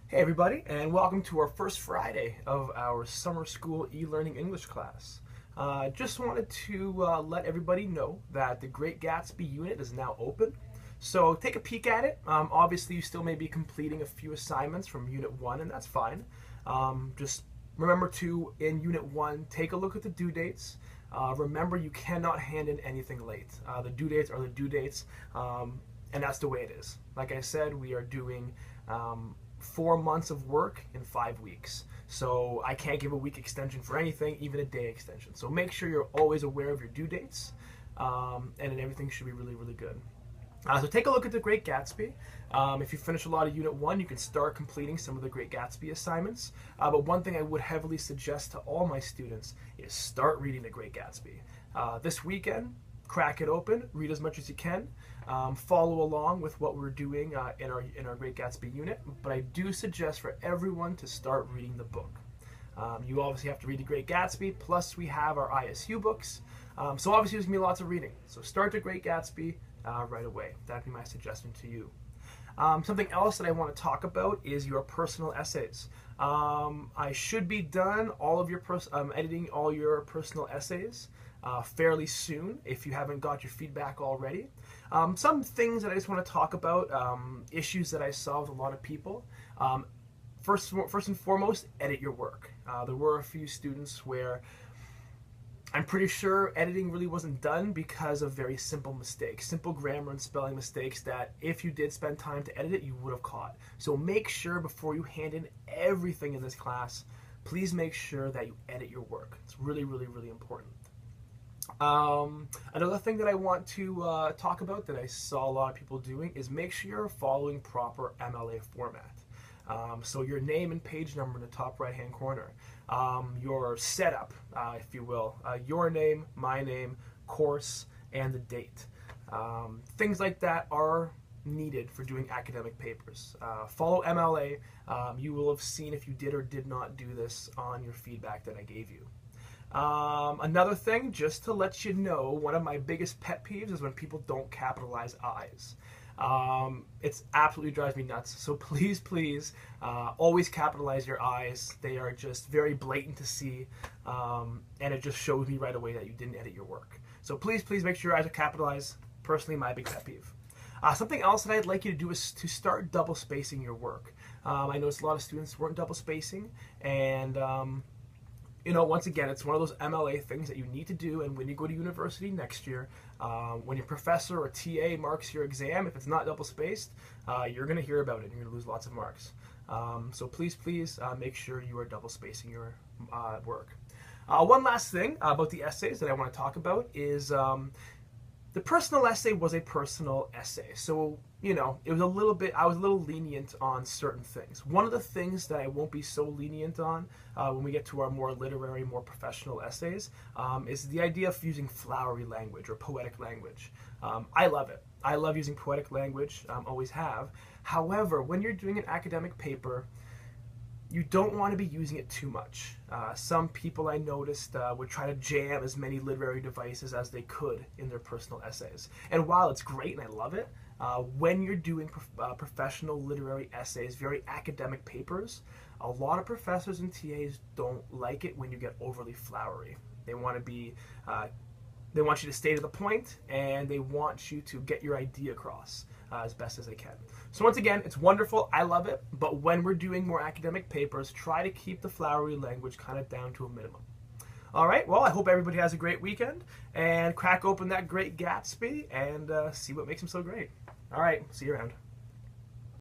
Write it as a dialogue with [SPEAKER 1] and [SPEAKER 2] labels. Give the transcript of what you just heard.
[SPEAKER 1] Hey everybody, and welcome to our first Friday of our summer school e-learning English class. Just wanted to let everybody know that the Great Gatsby unit is now open. So take a peek at it. Obviously you still may be completing a few assignments from Unit 1, and that's fine. Just remember to, in Unit 1, take a look at the due dates. Remember you cannot hand in anything late. The due dates are the due dates, and that's the way it is. Like I said, we are doing 4 months of work in 5 weeks. So I can't give a week extension for anything, even a day extension. So make sure you're always aware of your due dates, and then everything should be really, really good. So take a look at the Great Gatsby. If you finish a lot of Unit 1, you can start completing some of the Great Gatsby assignments. But one thing I would heavily suggest to all my students is start reading the Great Gatsby. This weekend, crack it open, read as much as you can, follow along with what we're doing in our Great Gatsby unit, but I do suggest for everyone to start reading the book. You obviously have to read the Great Gatsby, plus we have our ISU books, so obviously there's going to be lots of reading. So start the Great Gatsby right away. That'd be my suggestion to you. Something else that I want to talk about is your personal essays. I should be done editing all your personal essays fairly soon if you haven't got your feedback already. Some things that I just want to talk about, issues that I saw with a lot of people. First and foremost, edit your work. There were a few students where I'm pretty sure editing really wasn't done because of very simple mistakes, simple grammar and spelling mistakes that if you did spend time to edit it, you would have caught. So make sure before you hand in everything in this class, please make sure that you edit your work. It's really, really, really important. Another thing that I want to talk about that I saw a lot of people doing is make sure you're following proper MLA format. So your name and page number in the top right hand corner, your setup, if you will, your name, my name, course, and the date. Things like that are needed for doing academic papers. Follow MLA. You will have seen if you did or did not do this on your feedback that I gave you. Another thing, just to let you know, one of my biggest pet peeves is when people don't capitalize I's. It's absolutely drives me nuts. So please, please, always capitalize your I's. They are just very blatant to see, and it just shows me right away that you didn't edit your work. So please, please make sure your I's are capitalized. Personally, my big pet peeve. Something else that I'd like you to do is to start double spacing your work. I noticed a lot of students weren't double spacing, and you know, once again, it's one of those MLA things that you need to do, and when you go to university next year, when your professor or TA marks your exam, if it's not double spaced, you're going to hear about it and you're going to lose lots of marks. So please, please make sure you are double spacing your work. One last thing about the essays that I want to talk about is the personal essay was a personal essay. So, you know, I was a little lenient on certain things. One of the things that I won't be so lenient on when we get to our more literary, more professional essays is the idea of using flowery language or poetic language. I love it. I love using poetic language, always have. However, when you're doing an academic paper, you don't want to be using it too much. Some people I noticed would try to jam as many literary devices as they could in their personal essays. And while it's great and I love it, when you're doing professional literary essays, very academic papers, a lot of professors and TAs don't like it when you get overly flowery. They want you to stay to the point, and they want you to get your idea across as best as they can. So once again, it's wonderful. I love it. But when we're doing more academic papers, try to keep the flowery language kind of down to a minimum. All right, well, I hope everybody has a great weekend, and crack open that Great Gatsby and see what makes him so great. All right, see you around.